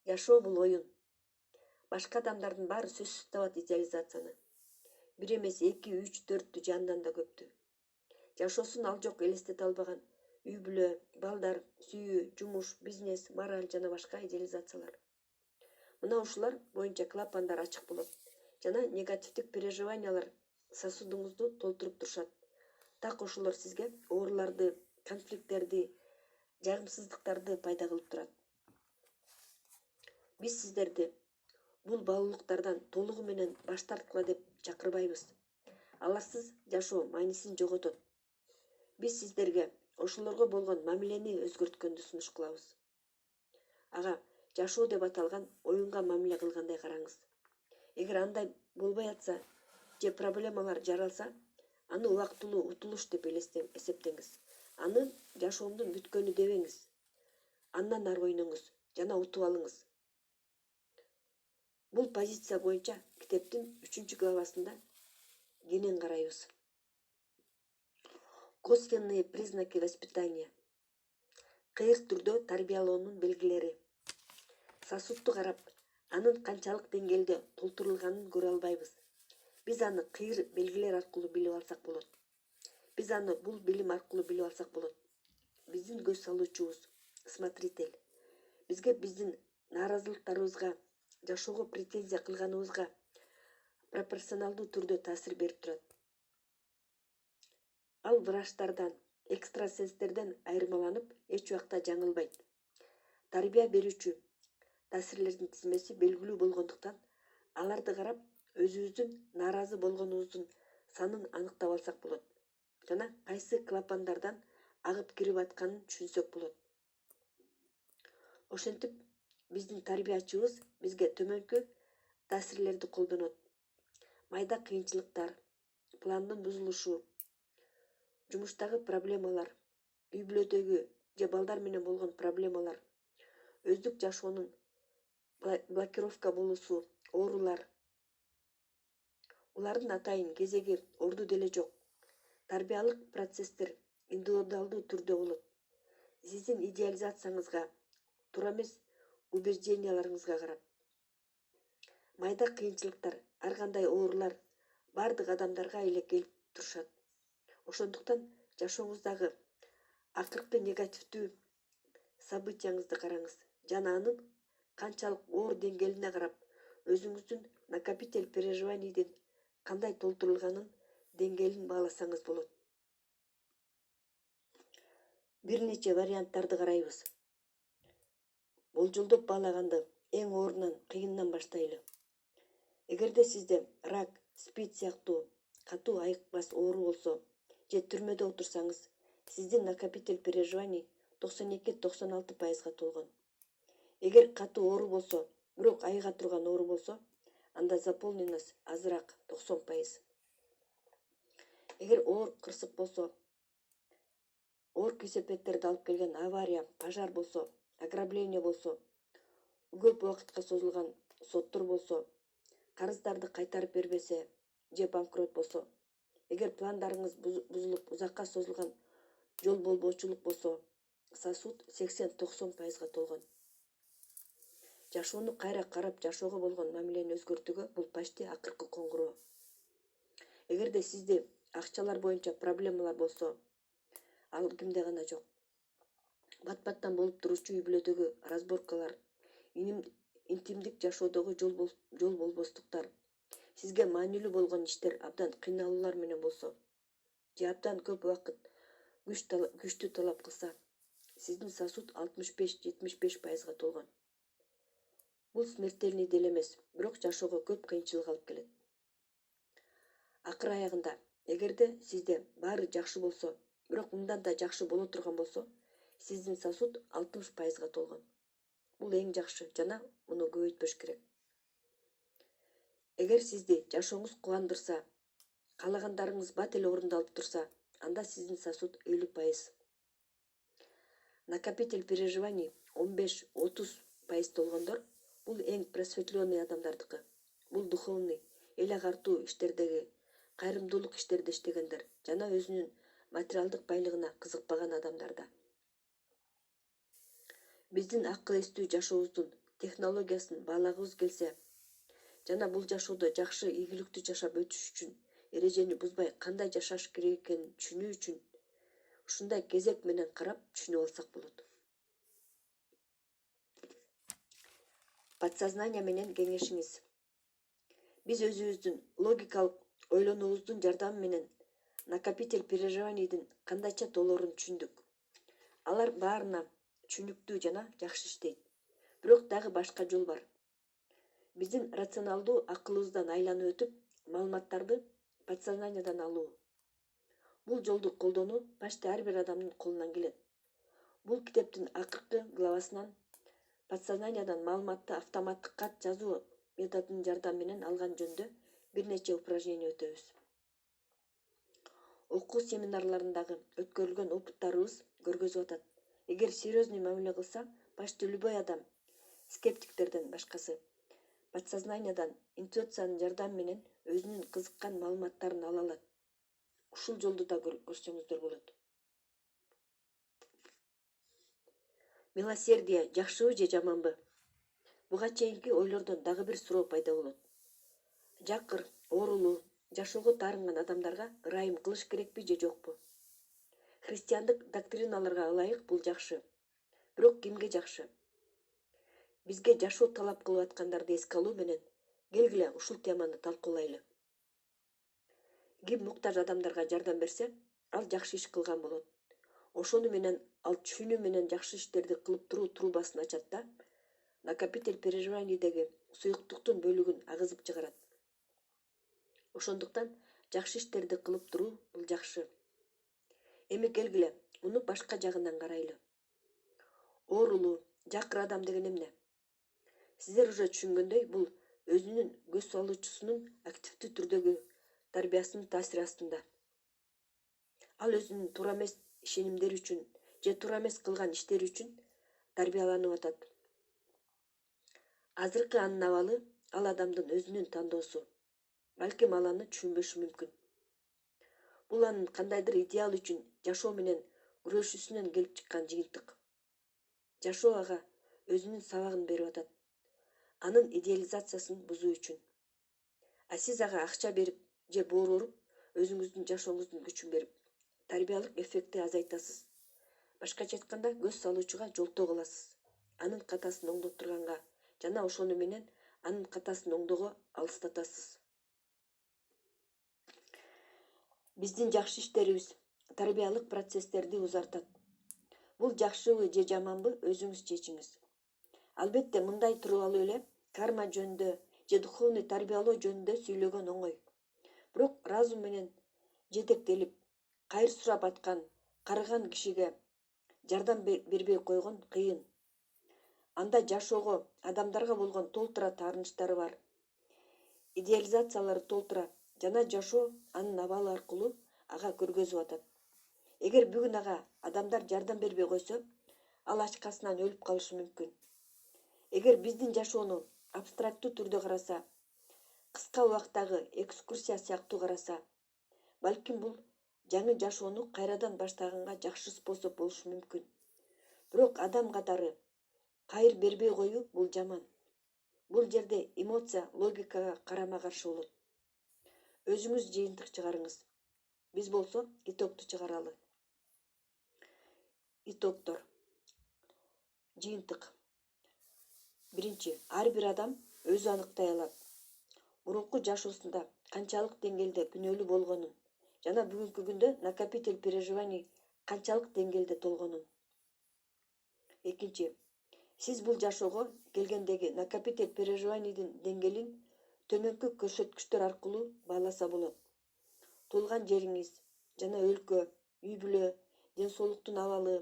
Жашоо бул оюн. Башка адамдардын баары сөзсүз табат идеализацияны. Бир эмес 2, 3, 4 же андан да көптү. Жашоосун ал жок элестете албаган үй бүлө, балдар, сүйүү, жумуш, бизнес, мораль жана башка идеализациялар. Мына ушулар боюнча клапандар ачык болот жана негативдик переживаниялар сосудуңузду толтуруп турушат. Так ошолор сизге ооруларды, конфликттерди, жагымсыздыктарды пайда кылып турат. Биз сиздерди бул баалуулуктардан толугу менен баш тарткыла деп чакырбайбыз. Аларсыз жашоо маанисин жоготот. Биз сиздерге ошолорго болгон мамилени өзгөрткөндү сунуш кылабыз. Ага жашоо деп аталган оюнга мамиле кылгандай караңыз. Эгер андай болбой атса же проблемалар жаралса, аны убактылуу утулуш деп эсептеңиз. Аны жашоомдун бүткөнү дебеңиз. Андан ары ойноңуз жана утуп алыңыз. Бул позиция боюнча китептин 3-главасында кенен карайбыз. Косвенные признаки воспитания. Кыйык түрдө тарбиялоонун белгилери. Сосудду карап, анын канчалык деңгээлде толтурулганын көрө албайбыз. Биз аны кыйыр белгилер аркылуу билип алсак болот. Биз аны бул билим аркылуу билип алсак болот. Биздин көз салуучубуз, смотритель, бизге биздин нааразылыктарыбызга, жашоого претензия кылганыбызга пропорционалдуу түрдө таасир берип турат. Ал врачтардан, экстрасенстерден айырмаланып, эч убакта жаңылбайт. Тарбия берүүчү таасирлердин тизмеси белгилүү болгондуктан, аларды карап, өзүбүздүн нааразы болгонубуздун санын аныктап алсак болот жана кайсы клапандардан агып кирип атканын түшүнсөк болот. Ошентип, биздин тарбиячыбыз бизге төмөнкү таасирлерди колдонот. Майда кыйынчылыктар, пландын бузулушу, жумуштагы проблемалар, үй бүлөдөгү же балдар менен болгон проблемалар, өздүк жашоонун блокировка болуусу, оорулар. Улардын атайын кезеги орду деле жок. Тарбиялык процесстер индивидуалдуу түрдө болот. Сиздин идеализацияңызга, туура эмес убежденияларыңызга карап. Майда кыйынчылыктар, ар кандай оорулар бардык адамдарга эле келип турушат. Ошондуктан жашооңуздагы акыркы негативдүү событияңызды караңыз жана анын канчалык оор деңгээлине карап, өзүңүздүн накопитель переживанийдин кандай толтурулганын деңгээлин бааласаңыз болот. Бир нече варианттарды карайбыз. Болжолдоп баалаганды эң оорунан, кыйынынан баштайлы. Эгерде сизде рак, СПИД сыяктуу катуу айыкпас оору болсо, же түрмөдө отурсаңыз, сиздин накопитель переживаний 92-96% толгон. Эгер катуу оору болсо, бирок айыга турган оору болсо, анда заполненность азыраак 90%. Эгер оор кырсык болсо, оор кесепеттерди алып келген авария, пожар болсо, ограбление болсо, көп убакытка созулган соттор болсо, карыздарды кайтарып бербесе же банкрот болсо, эгер пландарыңыз бузулуп узакка созулган жол болбоочулук болсо, сосуд 80-90% толгон. Жашоону кайра карап жашоого болгон мамилени өзгөртүүгө бул почти акыркы коңгуроо. Эгерде сизде акчалар боюнча проблемалар болсо, ал кимде гана жок. Бат-баттан болуп туручу үй бүлөдөгү разборкалар, интимдик жашоодогу жол болбостуктар, сизге маанилүү болгон иштер абдан кыйналуулар менен болсо, же абдан көп убакыт күчтү талап кылса, сиздин сосуд 65-75% толгон. Бул смертельный деле эмес, бирок жашоого көп кыйынчылык алып келет. Акыр аягында, эгерде сизде баары жакшы болсо, бирок мындан да жакшы боло турган болсо, сиздин сосуд 60% толгон. Бул эң жакшы жана муну көбөйтпөш керек. Эгер сизди жашооңуз кубандырса, каалагандарыңыз бат эле орундалып турса, анда сиздин сосуд 50%. Накопитель переживаний 15-30% толгондор, бул эң просветленный адамдардыкы. Бул духовный, эл агартуу иштердеги, кайрымдуулук иштерде иштегендер жана өзүнүн материалдык байлыгына кызыкпаган адамдарда. Биздин акыл эстүү жашообуздун технологиясын баалагыбыз келсе жана бул жашоодо жакшы ийгиликтүү жашап өтүш үчүн эрежени бузбай кандай жашаш керек экенин түшүнүү үчүн ушундай кезек менен карап түшүнүп алсак болот. Подсознание менен кеңешиңиз. Биз өзүбүздүн логикалык ойлонуубуздун жардамы менен накопитель переживанийдин кандайча тоолорун түшүндүк. Алар баарына түшүнүктүү жана жакшы иштейт. Бирок дагы башка жол бар. Биздин рационалдуу акылыбыздан айланып өтүп, маалыматтарды подсознаниядан алуу. Бул жолду колдонуу почти ар бир адамдын колунан келет. Бул китептин акыркы главасынан подсознаниядан маалыматты автоматтык кат жазуу методунун жардамы менен алган жөнүндө бир нече упражнение өтөбүз. Окуу семинарларындагы өткөрүлгөн опыттарыбыз көргөзүп атат. Эгер серьезный мамиле кылса, почти любой адам, скептиктерден башкасы, подсознаниядан интуициянын жардамы менен өзүнүн кызыккан маалыматтарын ала алат. Ушул жолду да көрсөңүздөр болот. Милосердие жакшыбы же жаманбы? Буга чейинки ойлордон дагы бир суроо пайда болот. Жакыр, оорулуу, жашоого таарынган адамдарга ырайым кылыш керекпи же жокпу? Христиандык доктриналарга ылайык бул жакшы. Бирок кимге жакшы? Бизге жашоо талап кылып аткандарды эске алуу менен келгиле ушул теманы талкуулайлы. Ким муктаж адамдарга жардам берсе, ал жакшы иш кылган болот. Ошону менен ал түшүнүү менен жакшы иштерди кылып туруу трубасын ачат да, накопитель переживаниydеги суюктуктун бөлүгүн агызып чыгарат. Ошондуктан жакшы иштерди кылып туруу бул жакшы. Эми келгиле, муну башка жагынан карайлы. Оорулуу, жакыр адам деген эмне? Сиздер уже түшүнгөндөй, бул өзүнүн көз салуучусунун активдүү түрдөгү тарбиясынын таасири астында. Ал өзүнүн туура эмес ишенимдери үчүн же туура эмес кылган иштери үчүн тарбияланып атат. Азыркы анын абалы ал адамдын өзүнүн тандоосу. Балким ал аны түшүнбөшү мүмкүн. Бул анын кандайдыр идеал үчүн жашоо менен күрөшүүсүнөн келип чыккан жыйынтык. Жашоо ага өзүнүн сабагын берип атат. Анын идеализациясын бузуу үчүн. А сиз ага акча берип же боор уруп, өзүңүздүн жашооңуздун күчүн берип, тарбиялык эффектти азайтасыз. Башкача айтканда, көз салуучуга жолтоо кыласыз. Анын катасын оңдоттурганга жана ошону менен анын катасын оңдоого алыстатасыз. Биздин жакшы иштерибиз тарбиялык процесстерди узартат. Бул жакшыбы же жаманбы өзүңүз чечиңиз. Албетте, мындай тууралуу эле карма жөнүндө же духовный тарбиялоо жөнүндө сүйлөгөн оңой. Бирок разум менен жетектелип, кайыр сурап аткан, карыган кишиге жардам бербей койгон кыйын. Анда жашоого, адамдарга болгон толтура таарынычтары бар. Идеализациялары толтура жана жашоо анын абалы аркылуу ага көргөзүп атат. Эгер бүгүн ага адамдар жардам бербей койсо, ал ачкасынан өлүп калышы мүмкүн. Эгер биздин жашоону абстрактуу түрдө караса, кыска убактагы экскурсия сыяктуу караса, балким бул жаңы жашоону кайрадан баштаганга жакшы способ болушу мүмкүн. Бирок адам катары кайыр бербей коюу бул жаман. Бул жерде эмоция логикага карама каршы болот. Өзүңүз жыйынтык чыгарыңыз. Биз болсо итокту чыгаралы. Итоктор. Жыйынтык. Биринчи, ар бир адам өзү аныктай алат. Мурунку жашоосунда канчалык деңгээлде күнөөлүү болгонун жана бүгүнкү күндө накопитель переживаний канчалык деңгээлде толгонун. Экинчи, сиз бул жашоого келгендеги накопитель переживанийдин деңгээлин төмөнкү көрсөткүчтөр аркылуу бааласа болот. Туулган жериңиз жана өлкө, үй-бүлө, ден соолуктун абалы,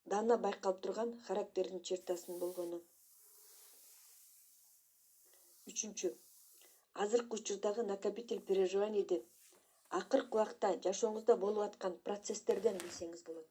даана байкалып турган характердин чертасын болгону. Үчүнчү, азыркы учурдагы накопитель переживанийди акыркы убакта жашооңузда болуп аткан процесстерден билсеңиз болот.